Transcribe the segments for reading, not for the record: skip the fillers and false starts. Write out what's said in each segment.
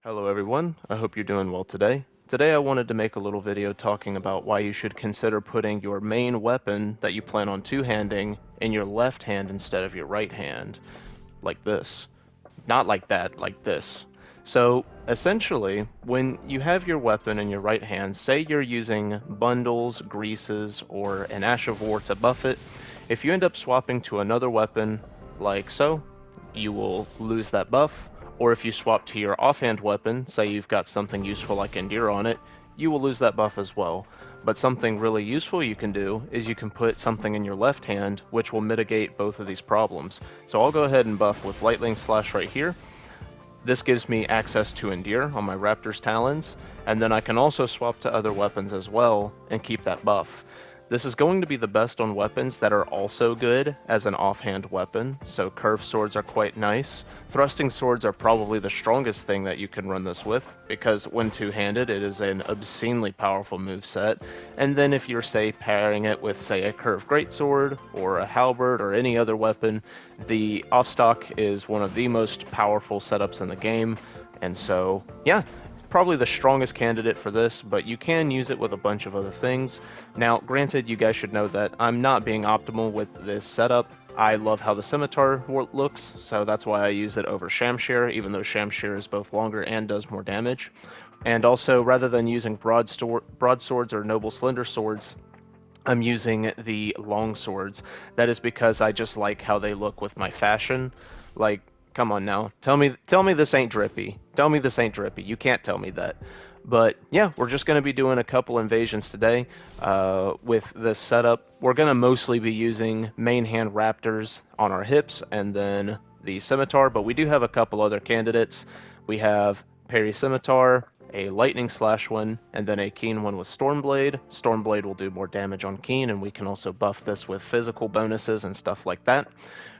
Hello everyone, I hope you're doing well today. Today I wanted to make a little video talking about why you should consider putting your main weapon that you plan on two-handing in your left hand instead of your right hand. Like this. Not like that, like this. So, essentially, when you have your weapon in your right hand, say you're using bundles, greases, or an Ash of War to buff it, if you end up swapping to another weapon, like so, you will lose that buff, or if you swap to your offhand weapon, say you've got something useful like Endure on it, you will lose that buff as well. But something really useful you can do is you can put something in your left hand, which will mitigate both of these problems. So I'll go ahead and buff with Lightning Slash right here. This gives me access to Endure on my Raptor's Talons, and then I can also swap to other weapons as well and keep that buff. This is going to be the best on weapons that are also good as an offhand weapon, so curved swords are quite nice. Thrusting swords are probably the strongest thing that you can run this with, because when two-handed it is an obscenely powerful moveset, and then if you're, say, pairing it with, say, a curved greatsword, or a halberd, or any other weapon, the offstock is one of the most powerful setups in the game, and so, yeah, probably the strongest candidate for this, but you can use it with a bunch of other things. Now, granted, you guys should know that I'm not being optimal with this setup. I love how the scimitar looks, so that's why I use it over Shamshir, even though Shamshir is both longer and does more damage. And also, rather than using broadswords or noble slender swords, I'm using the long swords. That is because I just like how they look with my fashion. Like, come on now. Tell me this ain't drippy. Tell me this ain't drippy. You can't tell me that. But yeah, we're just going to be doing a couple invasions today with this setup. We're going to mostly be using main hand raptors on our hips and then the scimitar, but we do have a couple other candidates. We have parry scimitar, a lightning slash one, and then a keen one with Stormblade. Stormblade will do more damage on keen, and we can also buff this with physical bonuses and stuff like that.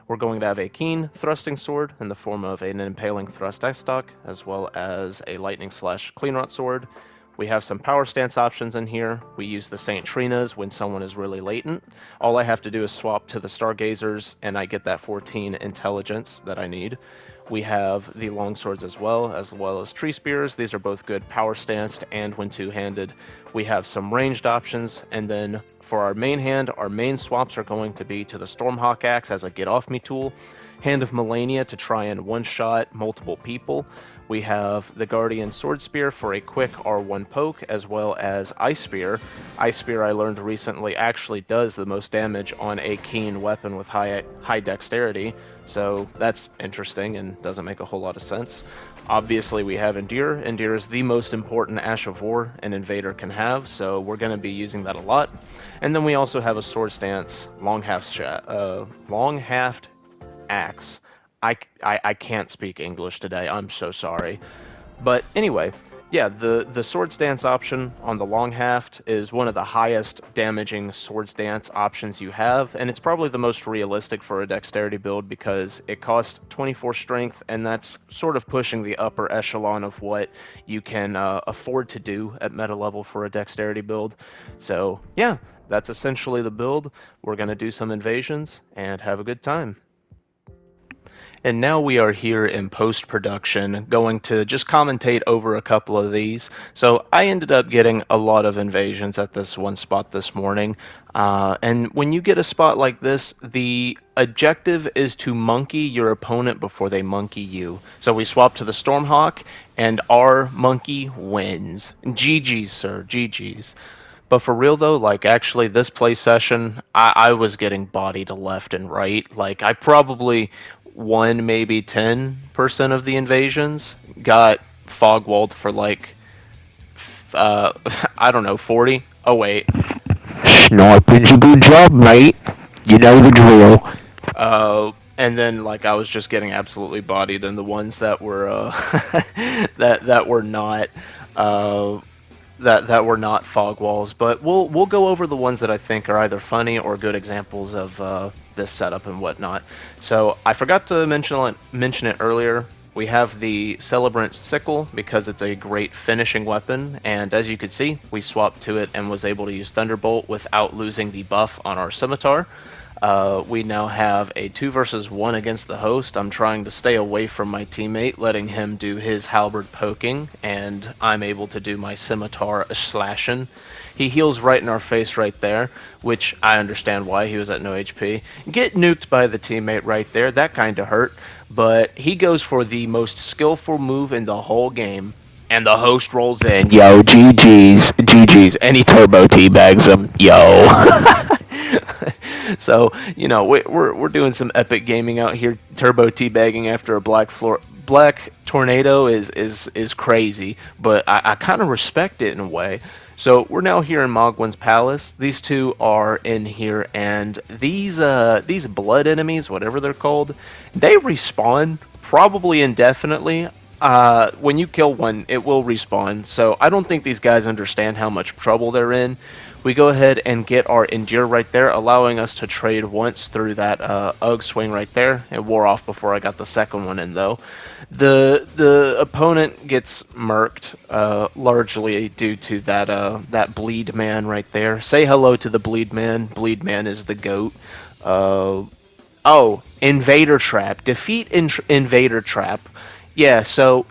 We're going to have a keen thrusting sword in the form of an impaling thrust stock, as well as a lightning slash cleanrot sword. We have some power stance options in here. We use the Saint Trinas when someone is really latent. All I have to do is swap to the Stargazers, and I get that 14 intelligence that I need. We have the longswords as well as tree spears. These are both good power stanced and when two-handed. We have some ranged options, and then for our main hand, our main swaps are going to be to the Stormhawk Axe as a get-off-me tool, Hand of Melania to try and one-shot multiple people. We have the Guardian Sword Spear for a quick R1 poke, as well as Ice Spear. Ice Spear, I learned recently, actually does the most damage on a keen weapon with high dexterity, so that's interesting and doesn't make a whole lot of sense. Obviously, we have Endure. Endure is the most important Ash of War an invader can have, so we're going to be using that a lot. And then we also have a Sword Stance long-haft axe. I can't speak English today, I'm so sorry. But anyway, yeah, the sword stance option on the long haft is one of the highest damaging sword stance options you have, and it's probably the most realistic for a dexterity build because it costs 24 strength, and that's sort of pushing the upper echelon of what you can afford to do at meta level for a dexterity build. So yeah, that's essentially the build. We're going to do some invasions and have a good time. And now we are here in post-production going to just commentate over a couple of these. So I ended up getting a lot of invasions at this one spot this morning. And when you get a spot like this, the objective is to monkey your opponent before they monkey you. So we swap to the Stormhawk, and our monkey wins. GG's, sir, GG's. But for real though, like actually this play session, I was getting bodied left and right. Like I probably won maybe 10% of the invasions, got fogwalled for like, I don't know, 40? Oh wait. Sniping's a good job, mate. You know the drill. And then like I was just getting absolutely bodied in the ones that were, that were not, that were not fog walls, but we'll go over the ones that I think are either funny or good examples of this setup and whatnot. So I forgot to mention it earlier. We have the Celebrant Sickle because it's a great finishing weapon, and as you could see, we swapped to it and was able to use Thunderbolt without losing the buff on our Scimitar. We now have a 2 versus 1 against the host. I'm trying to stay away from my teammate, letting him do his halberd poking, and I'm able to do my scimitar slashing. He heals right in our face right there, which I understand why. He was at no HP. Get nuked by the teammate right there. That kind of hurt. But he goes for the most skillful move in the whole game, and the host rolls in. Yo, GG's, and he turbo teabags him. Yo. So we're doing some epic gaming out here. Turbo teabagging after a black tornado is crazy, but I kind of respect it in a way. So we're now here in Mogwin's palace. These two are in here, and these blood enemies, whatever they're called, they respawn probably indefinitely. When you kill one, it will respawn. So I don't think these guys understand how much trouble they're in. We go ahead and get our Endure right there, allowing us to trade once through that UG swing right there. It wore off before I got the second one in, though. The opponent gets murked, largely due to that Bleed Man right there. Say hello to the Bleed Man. Bleed Man is the GOAT. Oh, Invader Trap. Defeat Invader Trap. Yeah, so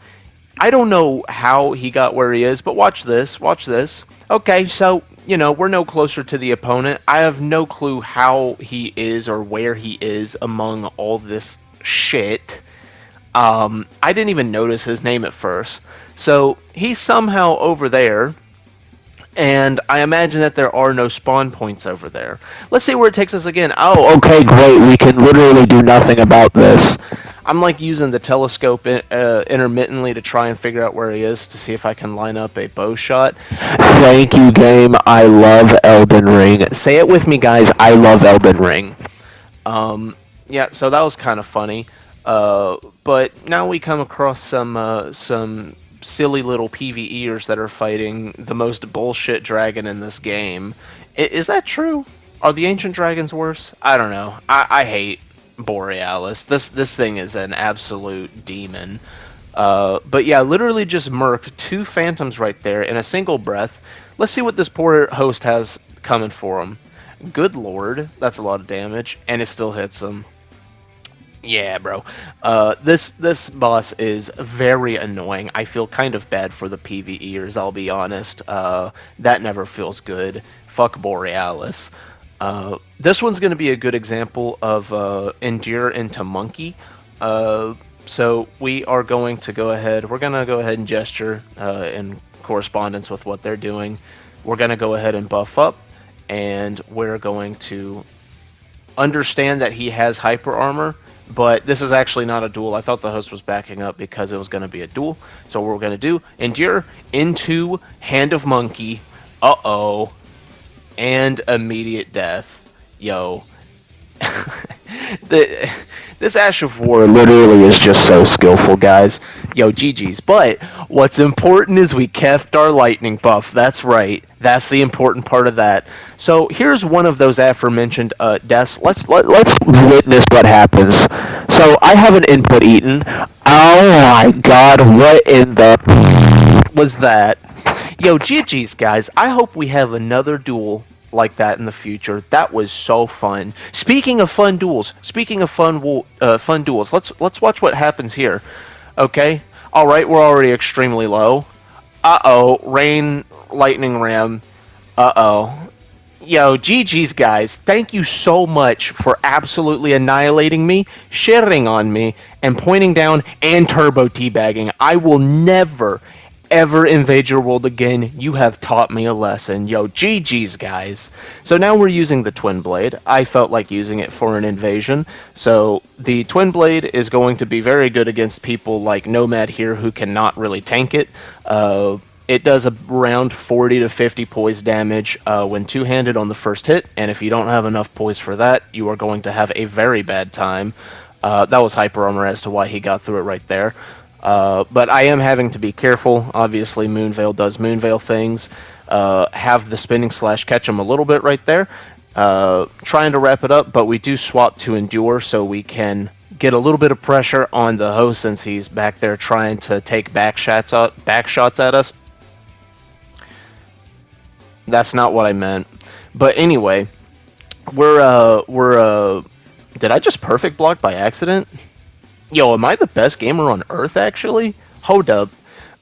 I don't know how he got where he is, but watch this. Watch this. Okay, so, we're no closer to the opponent. I have no clue how he is or where he is among all this shit. I didn't even notice his name at first. So, he's somehow over there, and I imagine that there are no spawn points over there. Let's see where it takes us again. Oh, Okay, great. We can literally do nothing about this. I'm like using the telescope intermittently to try and figure out where he is to see if I can line up a bow shot. Thank you, game. I love Elden Ring. Say it with me, guys. I love Elden Ring. Yeah, so that was kind of funny. But now we come across some silly little PvEers that are fighting the most bullshit dragon in this game. Is that true? Are the ancient dragons worse? I don't know. I hate Borealis. This thing is an absolute demon. But yeah, literally just murked two phantoms right there in a single breath. Let's see what this poor host has coming for him. Good lord, that's a lot of damage, and it still hits him. Yeah, bro. This boss is very annoying. I feel kind of bad for the PvEers, I'll be honest. That never feels good. Fuck Borealis. This one's going to be a good example of Endure into Monkey. So we are going to go ahead. We're going to go ahead and gesture in correspondence with what they're doing. We're going to go ahead and buff up, and we're going to understand that he has hyper armor, but this is actually not a duel. I thought the host was backing up because it was going to be a duel. So what we're going to do, Endure into Hand of Monkey. Uh-oh. And immediate death. Yo. This Ash of War literally is just so skillful, guys. Yo, GG's. But what's important is we kept our lightning buff. That's right. That's the important part of that. So here's one of those aforementioned deaths. Let's witness what happens. So I have an input eaten. Oh my god, what in the was that? Yo, GG's, guys. I hope we have another duel like that in the future. That was so fun. Speaking of fun duels, fun duels. Let's watch what happens here. Okay. All right, we're already extremely low. Uh-oh, rain, lightning ram. Uh-oh. Yo, GG's, guys. Thank you so much for absolutely annihilating me, shitting on me, and pointing down and turbo teabagging. I will never, ever invade your world again. You have taught me a lesson. Yo, GG's, guys. So now we're using the Twin Blade. I felt like using it for an invasion. So the Twin Blade is going to be very good against people like Nomad here who cannot really tank it. It does around 40 to 50 poise damage when two-handed on the first hit, and if you don't have enough poise for that, you are going to have a very bad time. That was hyper armor as to why he got through it right there. But I am having to be careful. Obviously, Moonveil does Moonveil things. Have the spinning slash catch him a little bit right there. Trying to wrap it up, but we do swap to Endure so we can get a little bit of pressure on the host since he's back there trying to take back shots at us. That's not what I meant. But anyway, We're did I just perfect block by accident? Yo, am I the best gamer on Earth actually? Hold up.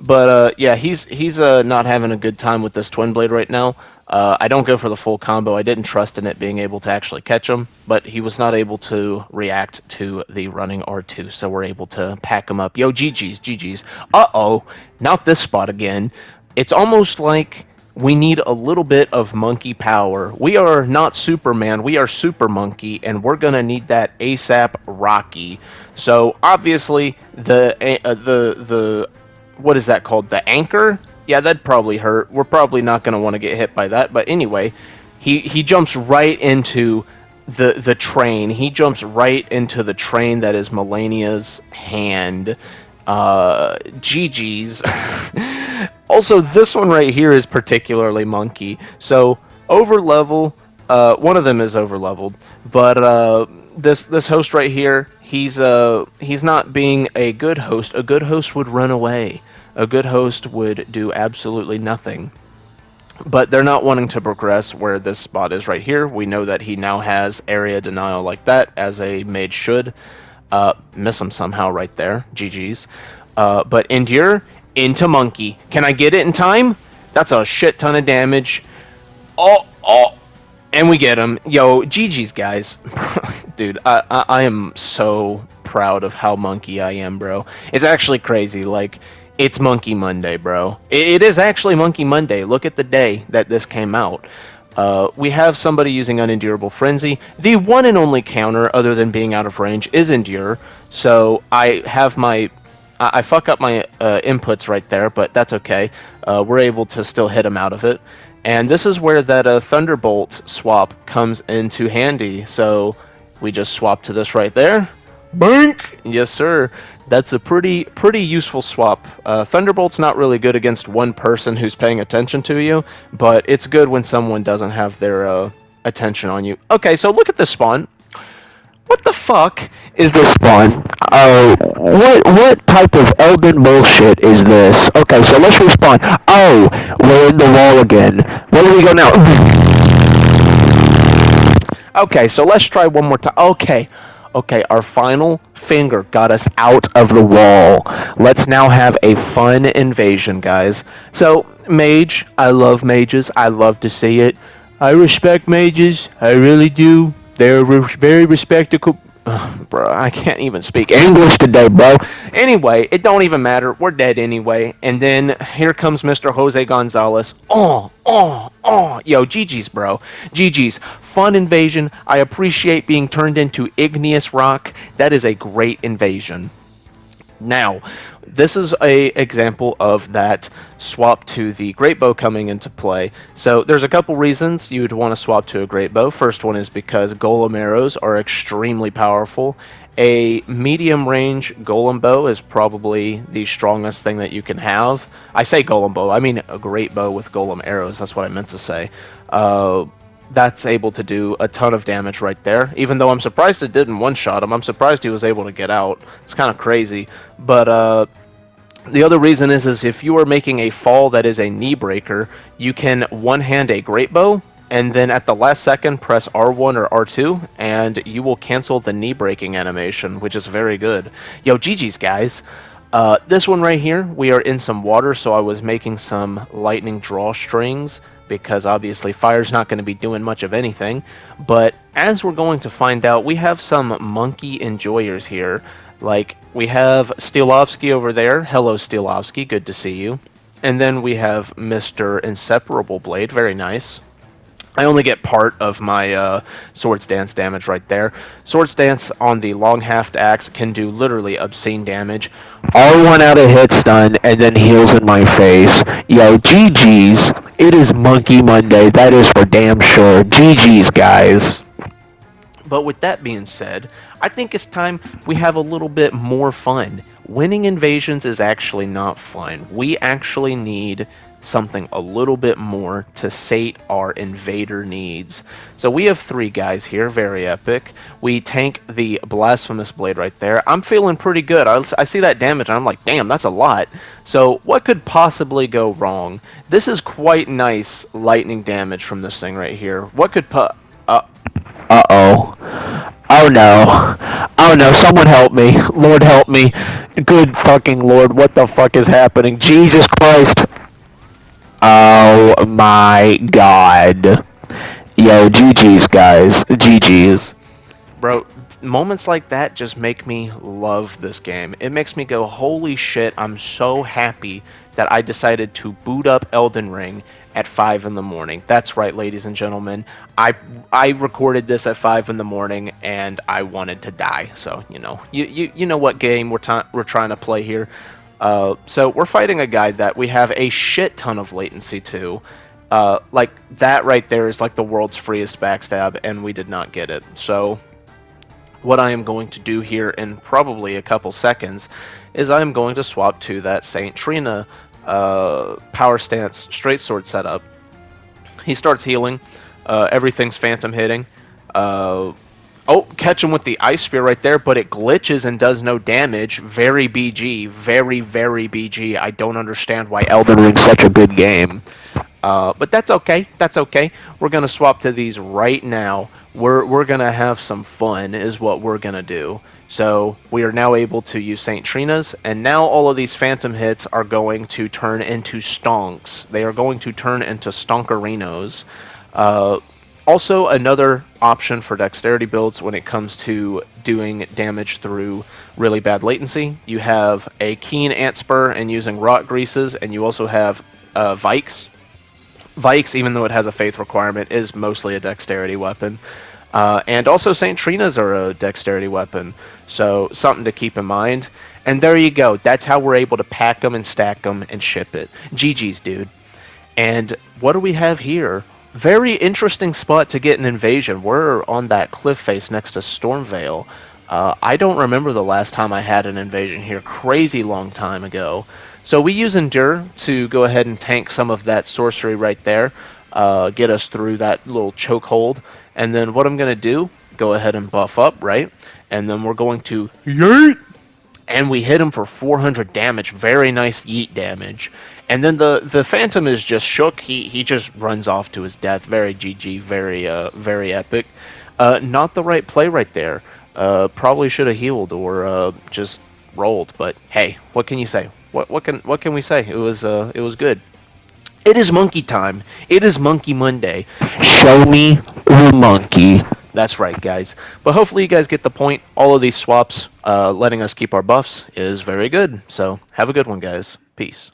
But yeah, he's not having a good time with this twin blade right now. I don't go for the full combo. I didn't trust in it being able to actually catch him, but he was not able to react to the running R2, so we're able to pack him up. Yo, GG's. Uh-oh, not this spot again. It's almost like we need a little bit of monkey power. We are not Superman, we are Super Monkey, and we're gonna need that ASAP Rocky. So obviously the what is that called? The anchor? Yeah, that'd probably hurt. We're probably not gonna want to get hit by that. But anyway, he jumps right into the train. He jumps right into the train that is Melania's hand. GG's. Also, this one right here is particularly monkey. So over level, one of them is over leveled, but this host right here, he's not being a good host. A good host would run away. A good host would do absolutely nothing. But they're not wanting to progress where this spot is right here. We know that he now has area denial like that, as a mage should. Miss him somehow right there. GG's. But endure into monkey. Can I get it in time? That's a shit ton of damage. Oh, and we get him. Yo, GG's, guys. Dude, I am so proud of how monkey I am, bro. It's actually crazy. Like, it's Monkey Monday, bro. It is actually Monkey Monday. Look at the day that this came out. We have somebody using Unendurable Frenzy. The one and only counter, other than being out of range, is Endure. So I have my... I fuck up my inputs right there, but that's okay. We're able to still hit him out of it. And this is where that Thunderbolt swap comes into handy. So we just swap to this right there. Bank! Yes, sir. That's a pretty useful swap. Thunderbolt's not really good against one person who's paying attention to you, but it's good when someone doesn't have their attention on you. Okay, so look at this spawn. What the fuck is this spawn? What type of Elden bullshit is this? Okay, so let's respawn. Oh, we're in the wall again. Where do we go now? Okay, so let's try one more time. Okay, our final finger got us out of the wall. Let's now have a fun invasion, guys. So, mage, I love mages. I love to see it. I respect mages. I really do. They're very respectable. Bro, I can't even speak English today, bro. Anyway, it don't even matter. We're dead anyway. And then here comes Mr. Jose Gonzalez. Yo, GG's, bro. GG's. Fun invasion. I appreciate being turned into igneous rock. That is a great invasion. Now, this is a example of that swap to the great bow coming into play. So there's a couple reasons you'd want to swap to a great bow. First one is because golem arrows are extremely powerful. A medium range golem bow is probably the strongest thing that you can have. I say golem bow, I mean a great bow with golem arrows. That's what I meant to say. That's able to do a ton of damage right there. Even though I'm surprised it didn't one-shot him. I'm surprised he was able to get out. It's kind of crazy. But the other reason is if you are making a fall that is a knee breaker, you can one-hand a great bow, and then at the last second press R1 or R2, and you will cancel the knee breaking animation, which is very good. Yo, GG's, guys. This one right here, we are in some water, so I was making some lightning drawstrings, because obviously fire's not going to be doing much of anything. But as we're going to find out, we have some monkey enjoyers here. Like, we have Stilovsky over there. Hello, Stilovsky. Good to see you. And then we have Mr. Inseparable Blade. Very nice. I only get part of my Swords Dance damage right there. Swords Dance on the long haft axe can do literally obscene damage. R1 out of hit stun, and then heals in my face. Yo, GG's. It is Monkey Monday. That is for damn sure. GG's, guys. But with that being said, I think it's time we have a little bit more fun. Winning invasions is actually not fun. We actually need something a little bit more to sate our invader needs. So we have 3 guys here, very epic. We tank the Blasphemous Blade right there. I'm feeling pretty good. I see that damage and I'm like, damn, that's a lot. So what could possibly go wrong? This is quite nice lightning damage from this thing right here. What could Uh-oh. Oh no. Oh no, someone help me. Lord help me. Good fucking Lord, what the fuck is happening? Jesus Christ. Oh my god. Yo, GG's, guys. GG's. Bro, moments like that just make me love this game. It makes me go, holy shit, I'm so happy that I decided to boot up Elden Ring at 5 in the morning. That's right, ladies and gentlemen. I recorded this at 5 in the morning and I wanted to die. So, you know what game we're trying to play here. So we're fighting a guy that we have a shit ton of latency to. Like that right there is like the world's freest backstab, and we did not get it. So what I am going to do here in probably a couple seconds is I am going to swap to that Saint Trina power stance straight sword setup. He starts healing. Everything's phantom hitting. Oh, catch him with the ice spear right there, but it glitches and does no damage. Very BG. Very, very BG. I don't understand why Elden Ring's such a good game. But that's okay. That's okay. We're going to swap to these right now. We're going to have some fun is what we're going to do. So we are now able to use St. Trina's, and now all of these phantom hits are going to turn into stonks. They are going to turn into stonkerinos. Also, another option for dexterity builds when it comes to doing damage through really bad latency. You have a keen ant spur and using rot greases, and you also have Vikes. Vikes, even though it has a faith requirement, is mostly a dexterity weapon. And also St. Trina's are a dexterity weapon, so something to keep in mind. And there you go. That's how we're able to pack them and stack them and ship it. GG's, dude. And what do we have here? Very interesting spot to get an invasion. We're on that cliff face next to Stormvale. I don't remember the last time I had an invasion here. Crazy long time ago. So we use Endure to go ahead and tank some of that sorcery right there. Get us through that little chokehold. And then what I'm going to do, go ahead and buff up, right? And then we're going to yeet! And we hit him for 400 damage. Very nice yeet damage. And then the Phantom is just shook. He just runs off to his death. Very GG. Very epic. Not the right play right there. Probably should have healed or just rolled. But hey, what can you say? What can we say? It was good. It is monkey time. It is Monkey Monday. Show me the monkey. That's right, guys. But hopefully you guys get the point. All of these swaps, letting us keep our buffs, is very good. So have a good one, guys. Peace.